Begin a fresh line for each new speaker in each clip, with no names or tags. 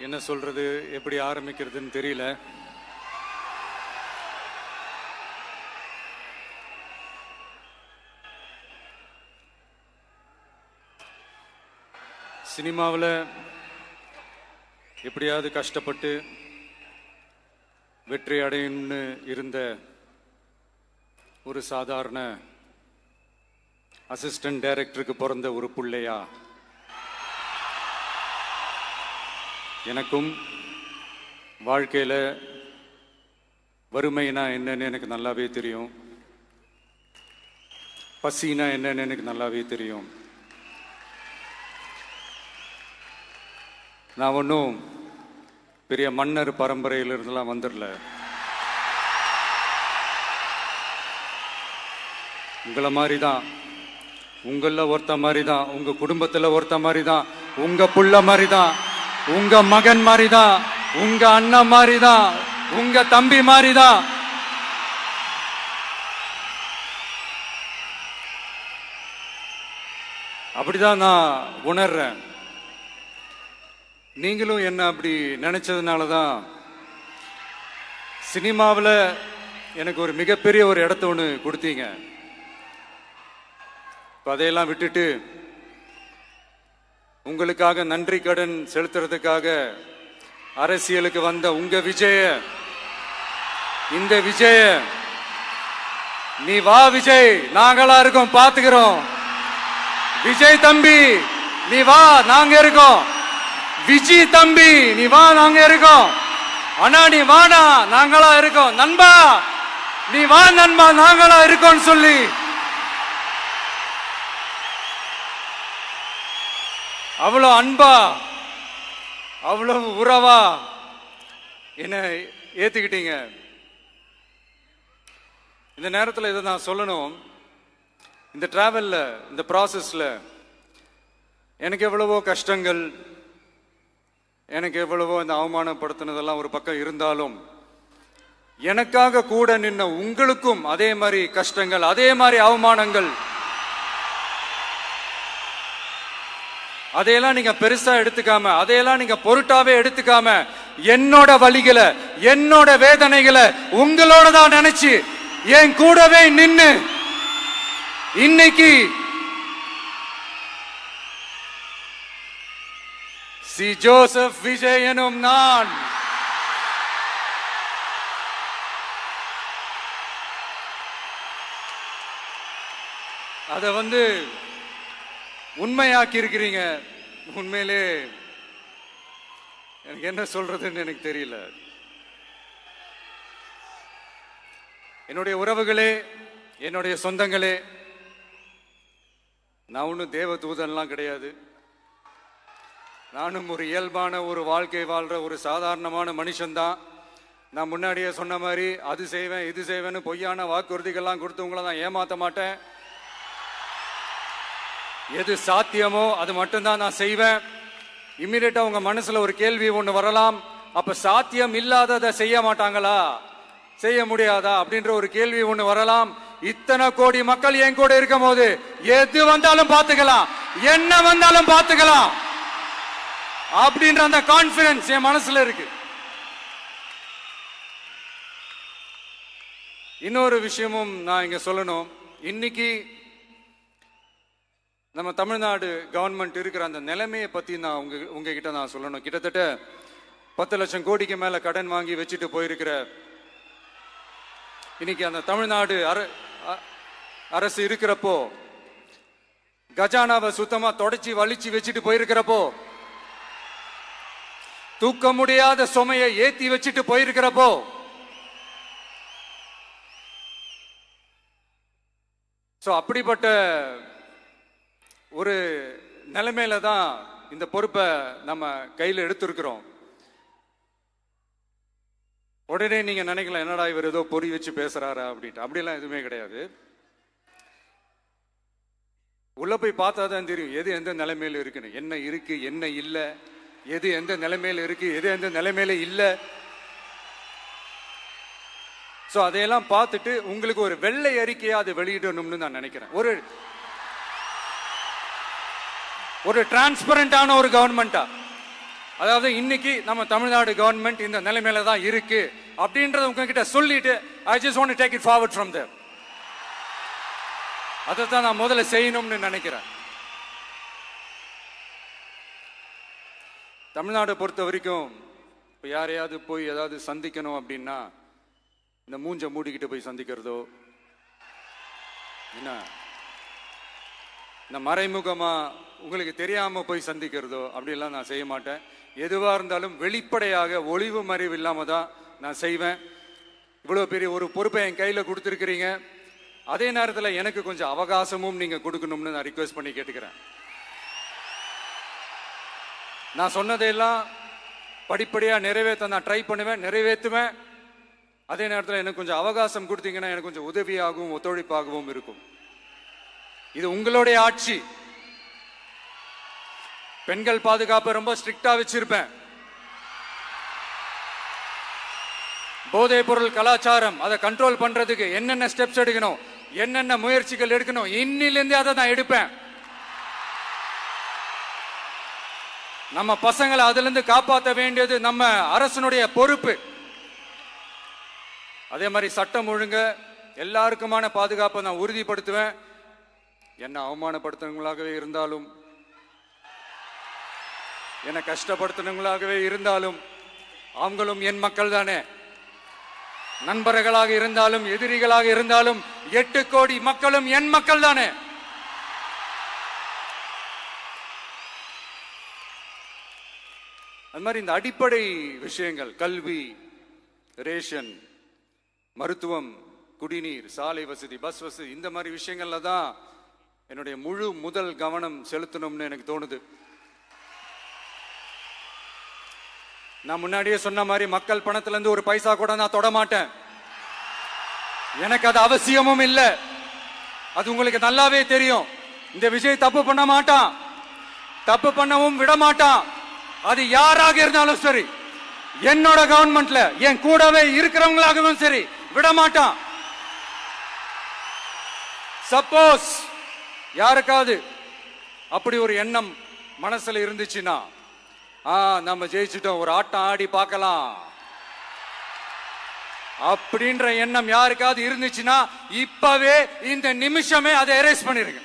என்ன சொல்றது, எப்படி ஆரம்பிக்கிறதுன்னு தெரியல. சினிமாவில் எப்படியாவது கஷ்டப்பட்டு வெற்றி அடையணும்னு இருந்த ஒரு சாதாரண அசிஸ்டன்ட் டைரக்டருக்கு பிறந்த ஒரு பிள்ளையா எனக்கும் வாழ்க்கையில் வறுமைனா என்னன்னு எனக்கு நல்லாவே தெரியும், பசினா என்னன்னு எனக்கு நல்லாவே தெரியும். நான் ஒன்றும் பெரிய மன்னர் பரம்பரையிலிருந்துலாம் வந்துடல. உங்களை மாதிரி தான், உங்களில் ஒருத்த மாதிரி தான், உங்கள் குடும்பத்தில் ஒருத்த மாதிரி தான், உங்கள் புள்ள மாதிரி தான், உங்க மகன் மாதிரி தான், உங்க அண்ணன் மாதிரி தான், உங்க தம்பி மாதிரி தான். அப்படிதான் நான் உணர்றேன். நீங்களும் என்ன அப்படி நினைச்சதுனால தான் சினிமாவில் எனக்கு ஒரு மிகப்பெரிய ஒரு இடத்த ஒன்று கொடுத்தீங்க. அதையெல்லாம் விட்டுட்டு உங்களுக்காக நன்றி கடன் செலுத்துறதுக்காக அரசியலுக்கு வந்த உங்க விஜய, இந்த விஜய, நீ வா விஜய், நாங்களா இருக்கோம், பாத்துக்கிறோம். விஜய் தம்பி நீ வா, நாங்க இருக்கோம். விஜய் தம்பி நீ வா, நாங்க இருக்கோம். அண்ணா நீ வாடா, நாங்களா இருக்கோம். நண்பா நீ வா நண்பா, நாங்களா இருக்கோம் சொல்லி அவ்வளவு அன்பா, அவ்வளவு உறவா என்ன ஏத்துக்கிட்டீங்க. இந்த நேரத்தில் இதை நான் சொல்லணும். இந்த டிராவல்ல, இந்த ப்ராசஸ்ல எனக்கு எவ்வளவோ கஷ்டங்கள், எனக்கு எவ்வளவோ இந்த அவமானப்படுத்தினதெல்லாம் ஒரு பக்கம் இருந்தாலும், எனக்காக கூட நின்ன உங்களுக்கும் அதே மாதிரி கஷ்டங்கள், அதே மாதிரி அவமானங்கள், அதையெல்லாம் நீங்க பெருசா எடுத்துக்காம, அதையெல்லாம் நீங்க பொருட்டாவே எடுத்துக்காம, என்னோட வலிகளை, என்னோட வேதனைகளை உங்களோட தான் நினைச்சு என் கூடவே நின்னு இன்னைக்கு சி ஜோசப் விஜய் எனும் நான் அத உண்மையாக்கி இருக்கிறீங்க. உண்மையிலே எனக்கு என்ன சொல்றதுன்னு எனக்கு தெரியல. என்னுடைய உறவுகளே, என்னுடைய சொந்தங்களே, நான் ஒன்றும் தேவ தூதன்லாம் கிடையாது. நானும் ஒரு இயல்பான ஒரு வாழ்க்கை வாழ்ற ஒரு சாதாரணமான மனுஷன்தான். நான் முன்னாடியே சொன்ன மாதிரி அது செய்வேன் இது செய்வேன்னு பொய்யான வாக்குறுதிகள்லாம் கொடுத்தவங்கள நான் ஏமாத்த மாட்டேன். எது சாத்தியமோ அது மட்டும்தான் நான் செய்வேன். இம்மிடியட்டா உங்க மனசுல ஒரு கேள்வி ஒண்ணு வரலாம், அப்ப சாத்தியம் இல்லாததை செய்ய மாட்டாங்களா, செய்ய முடியாதா அப்படின்ற ஒரு கேள்வி ஒண்ணு வரலாம். இத்தனை கோடி மக்கள் என் கூட இருக்கும் போது எது வந்தாலும் பாத்துக்கலாம், என்ன வந்தாலும் பாத்துக்கலாம் அப்படின்ற அந்த கான்பிடன்ஸ் என் மனசுல இருக்கு. இன்னொரு விஷயமும் நான் இங்க சொல்லணும். இன்னைக்கு நம்ம தமிழ்நாடு கவர்மெண்ட் இருக்கிற அந்த நிலைமையை பத்தி நான் உங்ககிட்ட நான் சொல்லணும். கிட்டத்தட்ட 10 லட்சம் கோடிக்கு மேல கடன் வாங்கி வச்சுட்டு போயிருக்கிற இன்னைக்கு அந்த தமிழ்நாடு அரசு இருக்கிறப்போ, கஜானாவை சுத்தமா தொடச்சி வலிச்சு வச்சுட்டு போயிருக்கிறப்போ, தூக்க முடியாத சுமையை ஏத்தி வச்சுட்டு போயிருக்கிறப்போ, அப்படிப்பட்ட ஒரு நிலைமையில தான் இந்த பொறுப்பை நம்ம கையில் எடுத்திருக்கிறோம். உடனே நீங்க நினைக்கலாம், என்னடா இவர் ஏதோ பொறி வச்சு பேசுறாரா அப்படின்ட்டு. அப்படிலாம் எதுவுமே கிடையாது. உள்ள போய் பார்த்தா தான் தெரியும் எது எந்த நிலைமையில இருக்குன்னு, என்ன இருக்கு என்ன இல்லை, எது எந்த நிலைமையில இருக்கு எது எந்த நிலைமையில இல்லை. அதையெல்லாம் பார்த்துட்டு உங்களுக்கு ஒரு வெள்ளை அறிக்கையா அதை வெளியிடணும்னு நான் நினைக்கிறேன். ஒரு டிரான்ஸ்பரண்டான ஒரு கவர்மெண்டா அதாவது இன்னைக்கு நம்ம தமிழ்நாடு கவர்மெண்ட் இந்த நிலைமையில தான் இருக்கு அப்படின்றத உங்ககிட்ட சொல்லிட்டு I just want to take it forward from there. அதைத்தான் நான் முதல்ல செய்யணும்னு நினைக்கிறேன். தமிழ்நாடை பொறுத்த வரைக்கும் இப்போ யாரையாவது போய் ஏதாவது சந்திக்கணும் அப்படின்னா இந்த மூஞ்ச மூடிக்கிட்டு போய் சந்திக்கிறதோ, என்ன இந்த மறைமுகமா உங்களுக்கு தெரியாம போய் சந்திக்கிறதோ அப்படிலாம் நான் செய்ய மாட்டேன். எதுவா இருந்தாலும் வெளிப்படையாக ஒளிவு மறைவு இல்லாம தான் நான் செய்வேன். இவ்வளவு பெரிய ஒரு பொறுப்பை என் கையில கொடுத்துருக்கிறீங்க. அதே நேரத்தில் எனக்கு கொஞ்சம் அவகாசமும் நீங்க கொடுக்கணும்னு நான் ரிக்வெஸ்ட் பண்ணி கேட்டுக்கிறேன். நான் சொன்னதையெல்லாம் படிப்படியா நிறைவேற்ற நான் ட்ரை பண்ணுவேன், நிறைவேற்றுவேன். அதே நேரத்தில் எனக்கு கொஞ்சம் அவகாசம் கொடுத்தீங்கன்னா எனக்கு கொஞ்சம் உதவியாகவும் ஒத்துழைப்பாகவும் இருக்கும். இது உங்களுடைய ஆட்சி. பெண்கள் பாதுகாப்பை ரொம்ப ஸ்ட்ரிக்டா வச்சிருப்பேன். போதைப் பொருள் கலாச்சாரம் அதை கண்ட்ரோல் பண்றதுக்கு என்னென்ன ஸ்டெப்ஸ் எடுக்கணும், என்னென்ன முயற்சிகள் எடுக்கணும், இன்னிலிருந்து அதை நான் எடுப்பேன். நம்ம பசங்களை அதுல இருந்து காப்பாற்ற வேண்டியது நம்ம அரசனுடைய பொறுப்பு. அதே மாதிரி சட்டம் ஒழுங்கு எல்லாருக்குமான பாதுகாப்பை நான் உறுதிப்படுத்துவேன். என்ன அவமானப்படுத்துறவங்களாகவே இருந்தாலும், என்ன கஷ்டப்படுத்துறவங்களாகவே இருந்தாலும் அவங்களும் என் மக்கள் தானே. நண்பர்களாக இருந்தாலும் எதிரிகளாக இருந்தாலும் 8 கோடி மக்களும் என் மக்கள் தானே. அது மாதிரி இந்த அடிப்படை விஷயங்கள், கல்வி, ரேஷன், மருத்துவம், குடிநீர், சாலை வசதி, பஸ் வசதி, இந்த மாதிரி விஷயங்கள்ல தான் என்னுடைய முழு முதல் கவனம் செலுத்தணும்னு எனக்கு தோணுது. நான் முன்னாடியே சொன்ன மாதிரி மக்கள் பணத்துல இருந்து ஒரு பைசா கூட நான் தொட மாட்டேன். எனக்கு அது அவசியமும் இல்லை. அது உங்களுக்கு நல்லாவே தெரியும். இந்த விஜய் தப்பு பண்ண மாட்டான், தப்பு பண்ணவும் விட மாட்டான். அது யாராக இருந்தாலும் சரி, என்னோட கவர்மெண்ட்ல என் கூடவே இருக்கிறவங்களாகவும் சரி விட மாட்டான். சப்போஸ் யாருக்காவது அப்படி ஒரு எண்ணம் மனசுல இருந்துச்சுன்னா, நம்ம ஜெயிச்சுட்டோம், ஒரு ஆட்டம் ஆடி பார்க்கலாம் அப்படின்ற எண்ணம் யாருக்காவது இருந்துச்சுன்னா இப்பவே இந்த நிமிஷமே அதை எரேஸ் பண்ணிருங்க.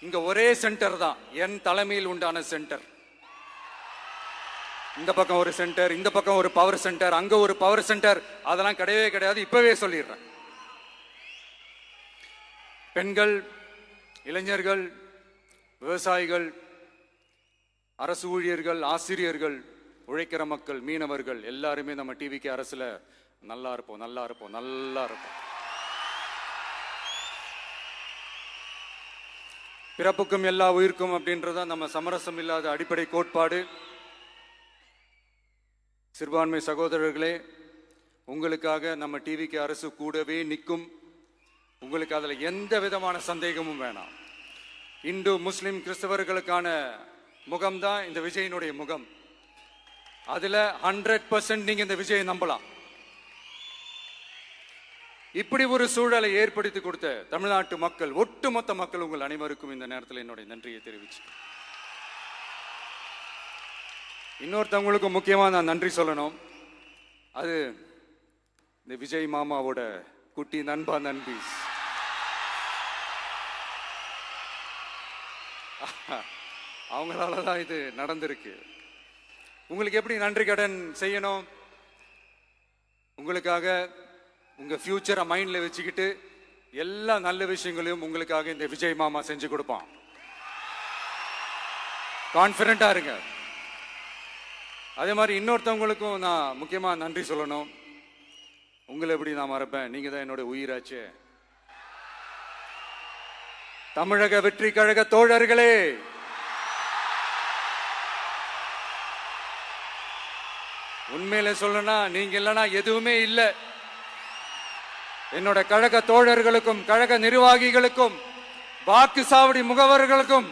இங்க ஒரே சென்டர் தான், என் தலைமையில் உண்டான சென்டர். இந்த பக்கம் ஒரு சென்டர், இந்த பக்கம் ஒரு பவர் சென்டர், அங்க ஒரு பவர் சென்டர், அதெல்லாம் கிடையவே கிடையாது. இப்பவே சொல்லிடுறேன். பெண்கள், இளைஞர்கள், விவசாயிகள், அரசு ஊழியர்கள், ஆசிரியர்கள், உழைக்கிற மக்கள், மீனவர்கள் எல்லாருமே நம்ம டிவிக்கு அரசுல நல்லா இருப்போம், நல்லா இருப்போம், நல்லா இருப்போம். பிறப்புக்கும் எல்லா உயிர்க்கும் அப்படின்றத நம்ம சமரசம் இல்லாத அடிப்படை கோட்பாடு. சிறுபான்மை சகோதரர்களே, உங்களுக்காக நம்ம டிவிக்கு அரசு கூடவே நிற்கும். உங்களுக்கு அதுல எந்த விதமான சந்தேகமும் வேணாம். இந்து, முஸ்லிம், கிறிஸ்தவர்களுக்கான முகம்தான் இந்த விஜயினுடைய முகம். அதுல 100% நீங்க இந்த விஜயை நம்பலாம். இப்படி ஒரு சூழலை ஏற்படுத்தி கொடுத்த தமிழ்நாட்டு மக்கள், ஒட்டுமொத்த மக்கள், உங்கள் அனைவருக்கும் இந்த நேரத்தில் என்னுடைய நன்றியை தெரிவிச்சு, இன்னொருத்தவங்களுக்கு முக்கியமா நான் நன்றி சொல்லணும். அது இந்த விஜய் மாமாவோட குட்டி நண்பா, நண்பி. அவங்களாலதான் இது நடந்திருக்கு. உங்களுக்கு எப்படி நன்றி கடன் செய்யணும்? உங்களுக்காக உங்க ஃபியூச்சரை மைண்ட்ல வச்சுக்கிட்டு எல்லா நல்ல விஷயங்களையும் உங்களுக்காக இந்த விஜய் மாமா செஞ்சு கொடுப்பான். கான்பிடண்டா இருங்க. அதே மாதிரி இன்னொருத்தவங்களுக்கும் நான் முக்கியமா நன்றி சொல்லணும். உங்களை எப்படி நான் மறப்பேன்? நீங்க தான் என்னோட உயிராச்சே. தமிழக வெற்றி கழக தோழர்களே, உண்மையில சொல்லணும்னா நீங்க இல்லைன்னா எதுவுமே இல்லை. என்னோட கழக தோழர்களுக்கும், கழக நிர்வாகிகளுக்கும், வாக்கு சாவடி முகவர்களுக்கும்,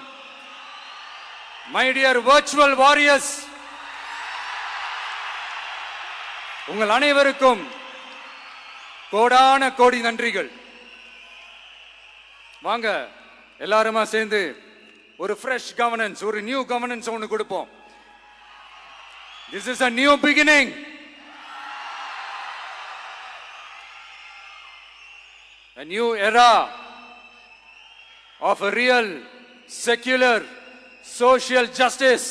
மை டியர் வர்ச்சுவல் வாரியர்ஸ், உங்கள் அனைவருக்கும் கோடான கோடி நன்றிகள். வாங்க எல்லாருமா சேர்ந்து ஒரு ஃப்ரெஷ் கவர்னன்ஸ், ஒரு நியூ கவர்னன்ஸ் ஒன்று கொடுப்போம். This is a new beginning. A new era of a real, secular, social justice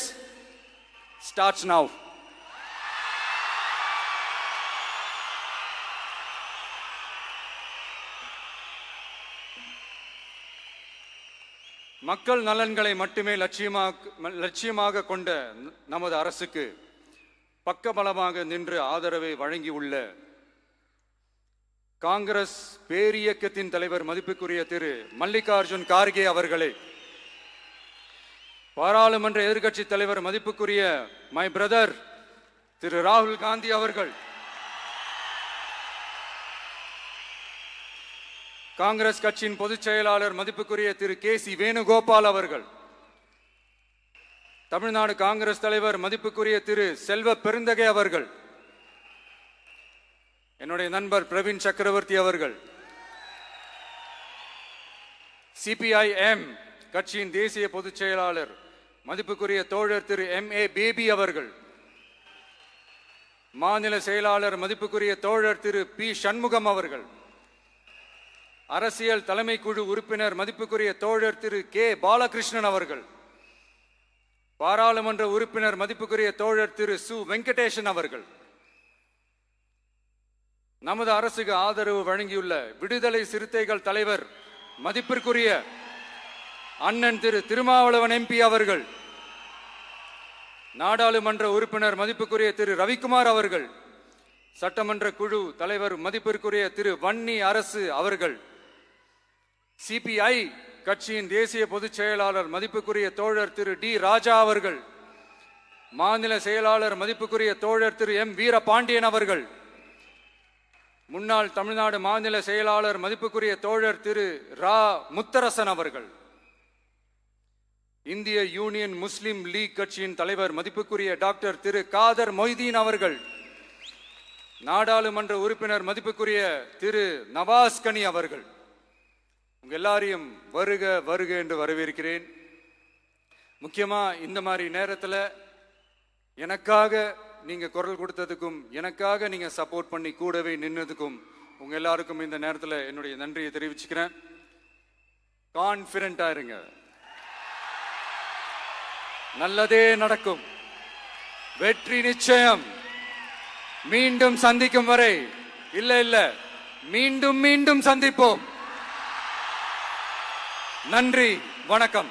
starts now. மக்கள் நலன்களை மட்டுமே லட்சியமாக கொண்ட நமது அரசுக்கு பக்கபலமாக நின்று ஆதரவை வழங்கியுள்ள காங்கிரஸ் பேரியக்கத்தின் தலைவர் மதிப்புக்குரிய திரு மல்லிகார்ஜுன் கார்கே அவர்களே, பாராளுமன்ற எதிர்க்கட்சி தலைவர் மதிப்புக்குரிய மை பிரதர் திரு ராகுல் காந்தி அவர்கள், காங்கிரஸ் கட்சியின் பொதுச் செயலாளர் மதிப்புக்குரிய திரு கே.சி. வேணுகோபால் அவர்கள், தமிழ்நாடு காங்கிரஸ் தலைவர் மதிப்புக்குரிய திரு செல்வ பெருந்தகை அவர்கள், என்னுடைய நண்பர் பிரவீன் சக்கரவர்த்தி அவர்கள், சிபிஐஎம் கட்சியின் தேசிய பொதுச் செயலாளர் மதிப்புக்குரிய தோழர் திரு M.A. பேபி அவர்கள், மாநில செயலாளர் மதிப்புக்குரிய தோழர் திரு பி. சண்முகம் அவர்கள், அரசியல் தலைமை குழு உறுப்பினர் மதிப்புக்குரிய தோழர் திரு கே. பாலகிருஷ்ணன் அவர்கள், பாராளுமன்ற உறுப்பினர் மதிப்புக்குரிய தோழர் திரு சு. வெங்கடேசன் அவர்கள், நமது அரசுக்கு ஆதரவு வழங்கியுள்ள விடுதலை சிறுத்தைகள் தலைவர் மதிப்பிற்குரிய அண்ணன் திரு திருமாவளவன் MP அவர்கள், நாடாளுமன்ற உறுப்பினர் மதிப்புக்குரிய திரு ரவிக்குமார் அவர்கள், சட்டமன்ற குழு தலைவர் மதிப்பிற்குரிய திரு வன்னி அரசு அவர்கள், சிபிஐ கட்சியின் தேசிய பொதுச் செயலாளர் மதிப்புக்குரிய தோழர் திரு டி. ராஜா அவர்கள், மாநில செயலாளர் மதிப்புக்குரிய தோழர் திரு M. வீரபாண்டியன் அவர்கள், முன்னாள் தமிழ்நாடு மாநில செயலாளர் மதிப்புக்குரிய தோழர் திரு ரா. முத்தரசன் அவர்கள், இந்திய யூனியன் முஸ்லிம் லீக் கட்சியின் தலைவர் மதிப்புக்குரிய டாக்டர் திரு காதர் மொய்தீன் அவர்கள், நாடாளுமன்ற உறுப்பினர் மதிப்புக்குரிய திரு நவாஸ் கனி அவர்கள், உங்க எல்லாரையும் வருக வருக என்று வரவேற்கிறேன். முக்கியமா இந்த மாதிரி நேரத்தில் எனக்காக நீங்க குரல் கொடுத்ததுக்கும், எனக்காக நீங்க சப்போர்ட் பண்ணி கூடவே நின்னதுக்கும் உங்க எல்லாருக்கும் இந்த நேரத்தில் என்னுடைய நன்றியை தெரிவிச்சுக்கிறேன். கான்ஃபிடென்ட்டா இருங்க, நல்லதே நடக்கும், வெற்றி நிச்சயம். மீண்டும் சந்திக்கும் வரை இல்ல மீண்டும் மீண்டும் சந்திப்போம். நன்றி, வணக்கம்.